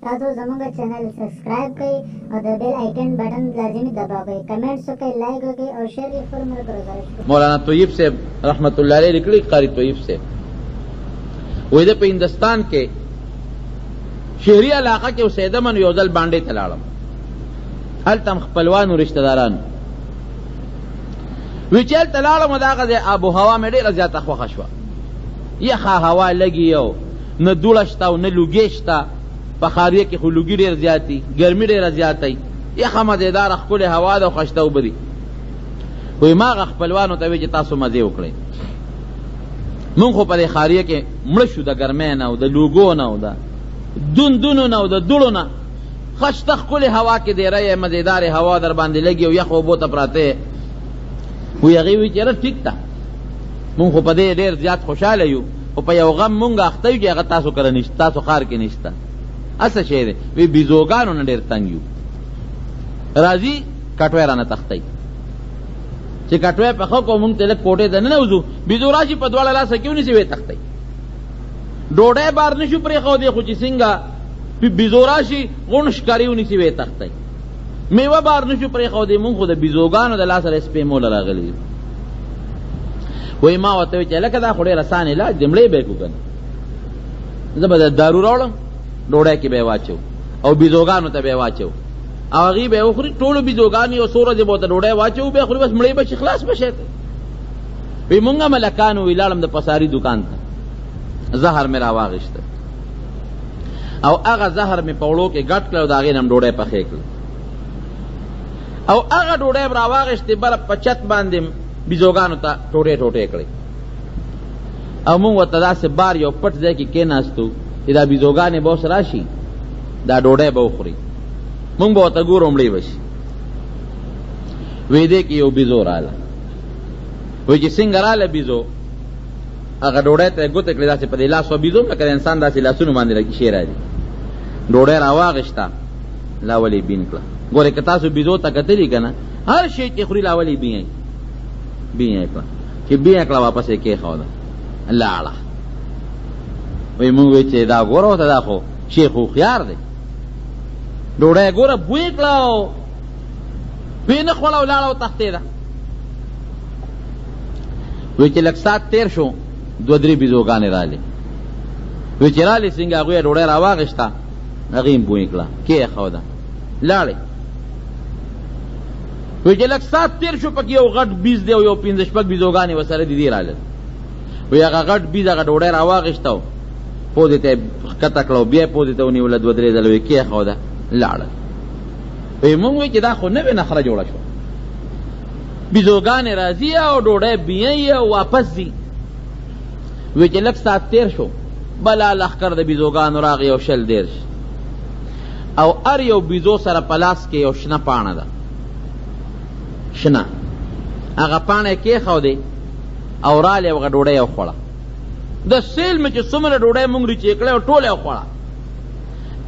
تاسو زموږ چینل سبسکرایب کړئ او د بیل آیکن بٹن لازمي دباوئ. کمنټس وکړئ، لایک وکړئ او شیئر یې خپل ملګرو سره وکړئ. مولانا طیب صاحب رحمت الله علیه لیکلی، قاری طیب صاحب وایي د په هندوستان کې شهري علاقه کې اوسېده من یو ځل باندې ته لاړم، هلته هم خپلوانو رشته دارانو وی چې هلته لاړم د هغه ځای آب و هوا مې ډېره زیاته خوښه شوه. یخه هوا لګي او نه دوړه شته او نه لوګې شته. په ښاریه کې خو لوګي ډېر زیات دي، ګرمي ډېره زیاته وي، یخه مزېداره ښکلې هوا ده او ښایسته اوبه دي. وایي ما هغه خپلوانو ته وی چې تاسو مزې وکړئ، مونږ خو په دې ښاریه کې مړه شو د ګرمۍ نه او د لوګو نه او د دوندونو نه او د دوړو نه. ښایسته ښکلې هوا کې دیره یې مزېدارې هوا در باندې لګي او یخ اوبو ته پراته یې. وی هغې وی چې یاره ټیک ده، مونږ خو په دې ډېر زیات خوشحاله یو، خو په یو غم مونږ اخته یو چې هغه تاسو کره نشته، تاسو ښار کې نشته. هسه شی دی، وی بیزوګانو نه ډېر تنګ یو، راځي کټوی رانه تښتئ چې کټوی پخه کو مونږ ته لږ کوټې ته ننوځو، بیزو راشي په دواړه لاسه کې ونیسي ویې تښتئ. ډوډۍ بار نشو پرېښودی، خو چې څنګه بیزو راشي غوڼ ښکاري ونیسي ویې تښتئ. میوه بار نشو پرېښودی، مونږ خو د بیزوګانو د لاسه سپې موله راغلي یو. وایي ما ورته ویل چې هلکه دا خو ډېر اسان علاج دی، مړی به یې کړو که نه، زه به د دارو راوړم، ډوډۍ کې به یې واچو او بیزوګانو ته به یې واچو او هغې به یې وخوري. ټولو بیزوګانې یو څو ورځې به ورته ډوډۍ واچو، به یې خوري، بس مړی به شي، خلاص به شی. وایي مونږ هم هلکانو وی لاړم د پساري دکان ته، زهر مې را واخېسته او هغه زهر مې په وړو کې ګډ کړه او د هغې نه م ډوډۍ پخې کړه او هغه ډوډۍ م را واخېستې بره په چت باندې بیزوګانو ته ټوټې ټوټې کړې او مونږ ورته داسې بار یو پټ ځای کې کېناستو چې دا بیزوګانې به اوس راشي، دا ډوډۍ به وخوري، مونږ به ورته ګورو مړی به شي. وی دې کې یو بیزو راله، وی چې څنګه راله بیزو، هغه ډوډۍ ته یې ګوته کړې داسې په دې لاس و بیزو لکه د انسان داسې لاسونو باندې لکه شی راځي. ډوډۍ را واخېسته، لا ولې بین کړه. ګورې که تاسو بیزو ته کتلي که نه، هر شی چې خوري لا ولې بین یې کړه، چې بین یې کړه واپس یې کېښوده، لاړه. وایي مونږ وی چې دا ګوره ورته دا خو شیخ هوښیار دی، ډوډۍ ګوره بوی کړه او بې نه خوړه او لاړه او تښتېده. وی چې لږ ساعت تېر شو، دوه درې بیزوګانې رالې. وی چې رالې څنګه هغوی یې ډوډۍ را واخېسته، هغې م بوی کړه، کېښوده، لاړې. وی چې لږ ساعت تېر شو، پکې یو غټ بیز دی او یو پنځه شپږ بیزوګانې ورسره دي، دې رالل. وی هغه غټ بیز هغه ډوډۍ را واخېسته، پوزې ته یې ښکته کړه او بیا یې پوزې ته ونیوله، دوه درې ځله وی کېښوده، لاړل. وی مونږ وی چې دا خو نوې نخره جوړه شوه، بیزوګانې راځي او ډوډۍ بیایي او واپس ځي. وی چې لږ ساعت تېر شو، بلا لښکر د بیزوګانو راغی، یو شل دېرش، او هر یو بیزو سره په لاس کې یو شنه پاڼه ده، شنه. هغه پاڼه یې کېښودې او رالې هغه ډوډۍ یې وخوړه. د سیل مې چې څومره ډوډۍ مونږ ریچې کړې او ټوله یې وخوړه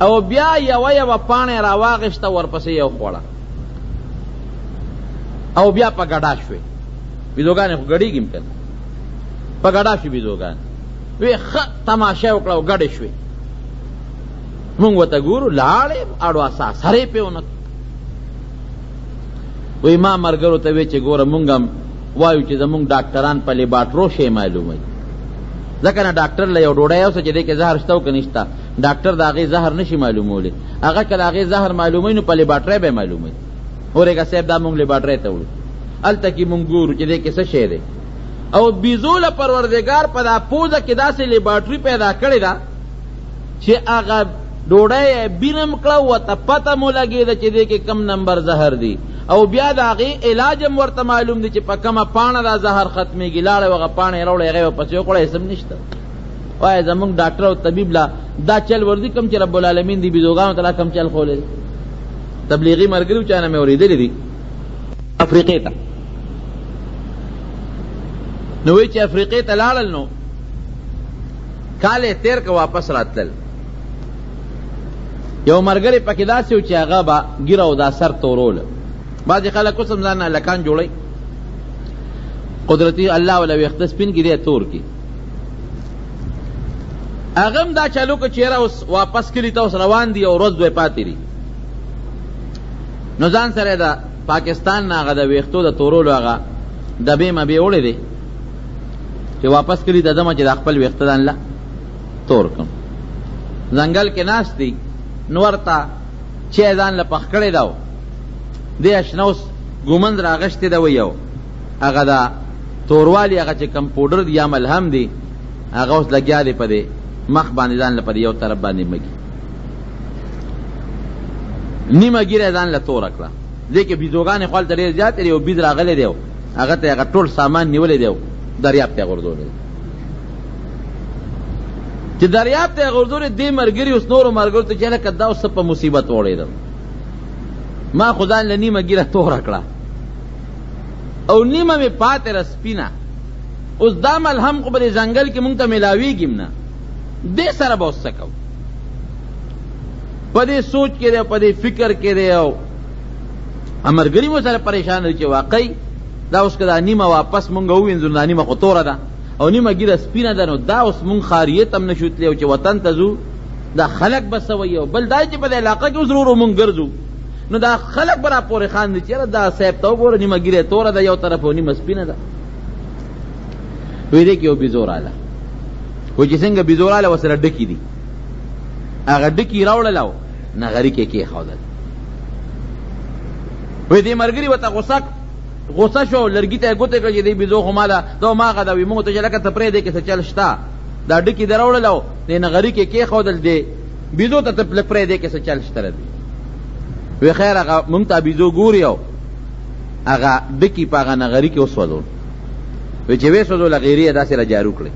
او بیا یوه پاڼه یې را واخېسته، ورپسې یې وخوړه او بیا په ګډا شوې. بیزوګانې خو ګډېږي م که نه، په ګډا شوې بیزوګانې. وی ښه تماشه یې وکړه او ګډې شوې. مونږ ورته ګورو، لاړې اړو اساس هرې پې ونه. وی ما ملګرو ته وی چې ګوره مونږ هم وایو چې زمونږ ډاکټران په لیباټرو شی معلوموي، ځکه نه ډاکټر له یو ډوډۍ اوسه چې دې کې زهر شته او که نشته، ډاکټر د هغې زهر نشي معلومولی. هغه که د هغې زهر معلوموي نو په لیباټرۍ به یې معلوموي. اورېږه صاحب دا مونږ لیباټرۍ ته وړو، هلته کې مونږ ګورو چې دې کې څه شی دی. او بیزو له پروردګار په دا پوزه کې داسې لیباټري پیدا کړې ده چې هغه ډوډۍ یې بینم کړه، ورته پته مو لګېده چې دې کې کم نمبر زهر دی، او بیا د هغې علاج هم ورته معلوم دی چې په کومه پاڼه دا زهر ختمېږي. لاړی هغه پاڼه یې راوړی، هغې ورپسې وکړه، هېڅ هم نشته. وایي زمونږ ډاکټر او طبیب لا دا چل ورځي کوم چې رب العالمین دی بیزوګانو ته لا کم چل ښولی دی. تبلیغي ملګري چا نه مې اورېدلي دي افریقې ته، نو وایي چې افریقې ته لاړل، نو کال یې تېر که واپس راتلل. یو ملګری پکې داسې و چې هغه به ږیره او دا سر توروله. بعضې خلک اوس هم ځان نه هلکان جوړوي، قدرتي الله وله ویښته سپین کړي دی تور کړي. اغم دا چالو که چیرې اوس واپس کلی ته اوس روان دي او ورځ دوی پاتې دي، نو ځان سره دا پاکستان نه هغه د ویښتو د تورولو هغه ډبې مبې وړې دی چې واپس کلی ته ځمه چې د خپل ویښته ځان له تور کړم. ځنګل کې ناست دی، نو ورته چای ځان له پخ کړی دا و، دې اشنا اوس ګومند راغشتې ده وی، یو هغه دا توروالي هغه چې کم پوډر دی یا ملهم دی هغه اوس لګیا دی په دې مخ باندې ځان له په یو طرف باندې مګي نیمه ګیره ځان له توره کړه. دې کې بیزوګانې خوال ته ډېر زیات دی، یو بیز راغلی دی هغه ته هغه ټول سامان نیولی دی دریاب ته یې غورځولی دی. چې دریاب ته یې غورځولی دې ملګري اوس نورو ملګرو ته چې هلکه دا اوس څه په مصیبت وړېدم، ما خو ځان له نیمه ګیره توره کړه او نیمه مې پاتې را سپینه. اوس دا ملهم خو به دې ځنګل کې مونږ ته میلاویږي نه، دې سره به اوس څه کوو؟ په دې سوچ کې دی او په دې فکر کې دی او ملګري مو سره پریشان دی چې واقعي دا اوس که دا نیمه واپس مونږ ووینځو دا نیمه خو توره ده او نیمه ګیره سپینه ده، نو دا اوس مونږ خاریې ته هم نشو تللی او چې وطن ته ځو دا خلک به څه وایي، او بل دا چې په دې علاقه کې اوس ورو مونږ ګرځو نو دا خلک به را پورې خاندي چې یاره دا صاحب ته وګوره نیمه ګیره توره ده یو طرف او نیمه سپینه ده. وی دې کې یو بیزو راله، وایي چې څنګه بیزو راله ورسره ډکي دي، هغه ډکي راوړل او نغري کې کېښودل. وی دې ملګري ورته غوسه شو، لرګي ته یې ګوتې کړه چې دې بیزو خو ما ده دا ما هغه ده، وي مونږ ته چې لکه ته پرېږدې کې څه چل شته، دا ډکي دې راوړل او دې نغري کې کېښودل، دې بیزو ته ته پرېږدې کې څه چل شته دی. وی خیر هغه مونږ ته بیزو ګوري او هغه ډکي په هغه نغري کې وسوځول. وی چې ویې سوځول غیرې یې داسې را جارو کړې،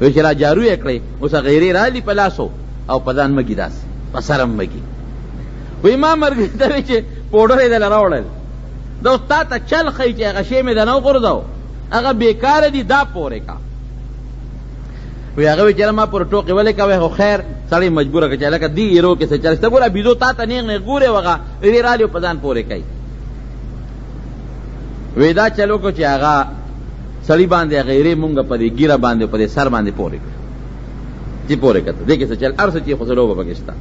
وی چې را جارو یې کړې اوس غیرې رالي په لاسو او په ځان مګي داسې په سرم مګي. وی ما ملګري ته وی چې پوډر یې دله راوړل دا اوس تا ته چل ښیي چې هغه شی مې دنه وغورځو هغه بېکاره دي دا پورې کا. وی هغه وی چې ما پورې ټوقې ولې کوې خو خیر سړی مجبوره کړه چې هلکه دې ایرو کې څه چل شته، ګوره بیزو تا ته نیغ نیغ ګورې وغه وی رالي په ځان پورې کوي. وی دا چل وکړو چې هغه سړي باندې غیرې مونږ په دې ګیره باندې په دې سر باندې پورې کړه چې پورې کړه دې کې څه چل هر څه چې خو څه لوبه پکې شته.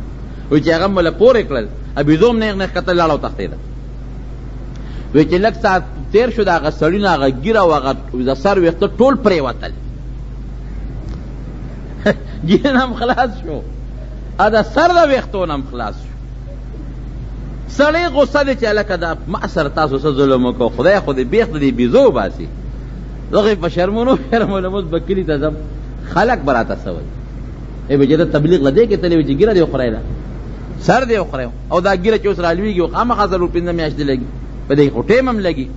وی چې هغه مله پورې کړل بیزو هم نیغ نیغ کتل لاړه او تښتېده. وی چې لږ ساعت تېر شو د هغه سړي نه هغه ګیره او هغه د سر ویښته ټول پرېوتل ګیره هم خلاص شو دا سر د ویښتو هم خلاص شو. سړی غصه دی چې هلکه دا ما سره تاسو څه ظلم وکړو، خدای خو دې بیخ د دې بیزو وباسي. دغې په شرمونو اوس به کلي ته ځم خلک به راته څه وایي، ای به چې ته تبلیغ له دې کې تللی وي چې ګیره دې وخوری ده سر دې وخوری، او دا ګیره چې اوس رالوېږي خامخا څلور پنځه میاشتې لګي په دې خو ټیم هم لګي.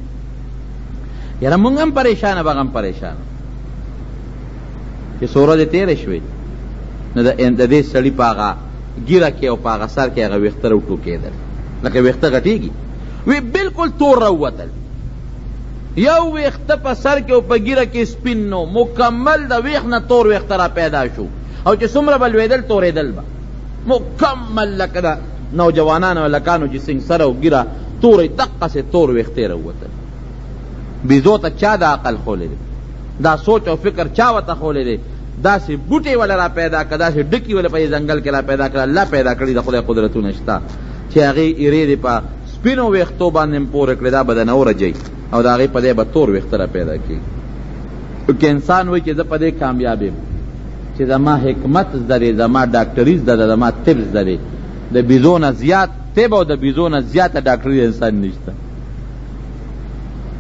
یاره مونږ هم پریشانه بغه هم پریشانه چې څو ورځې تېرې شوې نو د دې سړي په هغه ګیره کې او په هغه سر کې هغه ویښته راوټوکېدل لکه ویښته غټېږي. وی بالکل تور راووتل، یو ویښته په سر کې او په ګیره کې سپین نو مکمل د ویښ نه تور ویښته را پیدا شو، او چې څومره به لوېدل تورېدل به مکمل لکه د نوجوانانو او لکانو چې څنګه سر او ګیره تورې دقسې تور ویښتې راووتل. بیزو ته چا دا عقل خولی دی، دا سوچ او فکر چا ورته خولی دی؟ داسې بوټې وله را پیدا کړه، داسې ډکي وله په ځنګل کې را پیدا کړه، الله پیدا کړي د خدای قدرتونه شته چې هغې ایرې دې په سپینو ویښتو باندې م پورې کړې دا به دنه ورجوي او د هغې په دی به تور ویښته را پیدا کړي. که انسان وایي چې زه په دې کامیاب یم چې زما حکمت زده دی، زما ډاکټري زده ده، زما طب زده دی، د بیزو نه زیات طب او د بیزو نه زیاته ډاکټري انسان نشته.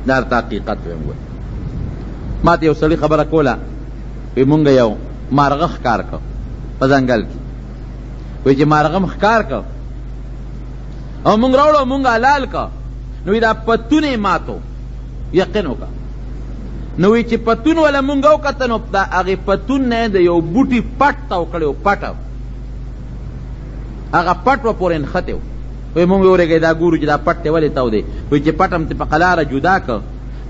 دا ورته حقیقت ویم. ما ته یو سړي خبره کوله، وی مونږ یو مارغه ښکار کړ په ځنګل کې، وی چې مارغه م ښکار کړ او مونږ راوړو مونږ حلال کړ، نو وی دا پتون یې ماتو یقین وکړه، نو وی چې پتون وله مونږ وکته نو د هغې پتون نه د یو بوټي پټ تاو کړی و، پټ هغه پټ و پورې نښتی و. وی مونږ ورېږئ دا ګورو چې دا پټ دی ولې تاو دی، وی چې پټ هم تې په قلاره جدا کړ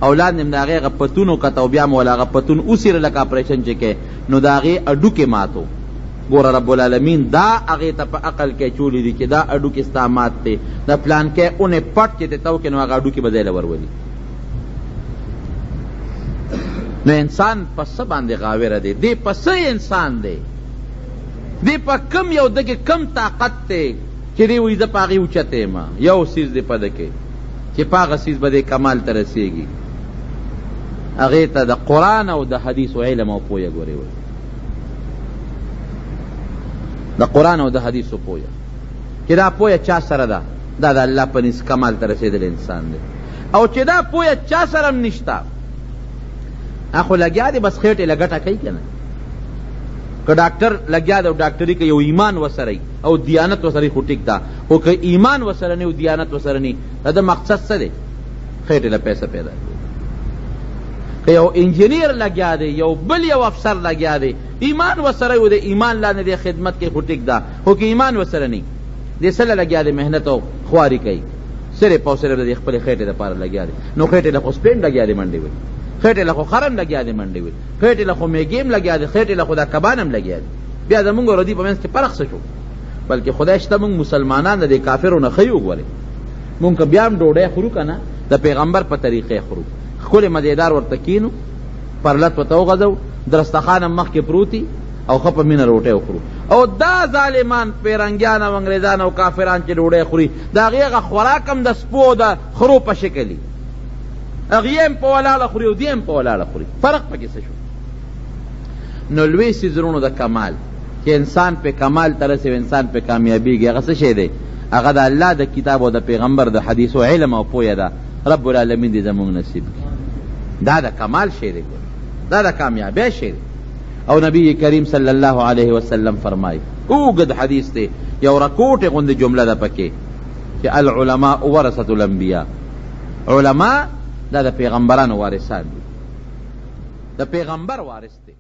او لاندې م د هغې هغه پتون وکته او بیا م وله هغه پتون اوسیره لکه اپریشن چې کوې نو د هغې اډوکې ماتو. ګوره رب العالمین دا هغې ته په عقل کې چولی دي چې دا اډوکې ستا مات دی، د پلانکې اونې پټ چې ته تاو کې نو هغه اډوکې به ځای له ورولي. نو انسان په څه باندې غاوره دی؟ دی په څه انسان دی دی پا کم یو دکی کم طاقت تے چی دی ویزا پاگی اوچتے ما یو سیز دی پا دکی چی پاگا سیز با دی کمال ترسیگی اغیتا دا قرآن او دا حدیث و علم او پویا گوری وی دا قرآن او دا حدیث و پویا چی دا پویا چا سر دا دا دا اللہ پنیس کمال ترسید الانسان دی او چی دا پویا چا سرم نشتا اخو لگیا دی بس خیٹی لگٹا کئی کنا که ڈاکٹر لگیا دا ڈاکٹری که یو ایمان وسرئی او دیانت وسرئی خو ٹک دا او که ایمان وسرنی او دیانت وسرنی دا مقصد سره خیٹی لپیسا پیدا که یو انجینیر لگیا دی یو بل یو افسر لگیا دی ایمان وسرئی او دا ایمان لانے دی خدمت کے خو ٹک دا او که ایمان وسرنی دی سل لگیا دی محنت او خواری کئی سره پاو سره دی خپل خیٹی دا پار لگیا دی نو خیٹی لخو سپین لگیا دی منڈی وی خیٹی لخو خرم لگیا دی منڈی وی خیٹی لخو میگیم لگیا دی خیٹی لخو دا کبانم لگیا دی بیا دا منگو ردی پا منس کی پرخ سشو بلکہ خدایشتا منگ مسلمانان دا دی کافرو نخیو گولی منگ که بیام ڈوڑے خورو کنا دا پیغمبر پا طریقے خورو خول مزیدار ورتکینو پرلت و توغذو درستخانم مخ کے پروتی او خپ من روٹے خورو او دا ظالمان پیرنگیان او انگریزان او کافران چی ڈوڑے خوری دا غیغ خوراکم دا سپو دا خرو پا شکلی اغیم پا ولالا خوری و دیم پا ولالا خوری فرق پا کسی شو نلوی سیزرونو دا کمال کہ انسان پہ کمال ترسے و انسان پہ کامیابی گیا غصہ شے دے اگا دا اللہ دا کتاب و دا پیغمبر دا حدیث و علم و پویا دا رب العالمین دی زمون نصیب کی دا دا کمال شے دے دا دا کامیابی شے دے او نبی کریم صلی اللہ علیہ وسلم فرمائی اوگد حدیث تے یو رکوٹ غند جملہ دا پکے کہ العلماء ورثت الانبیاء علماء دا پیغمبران وارثان دی دا پیغمبر وارث تے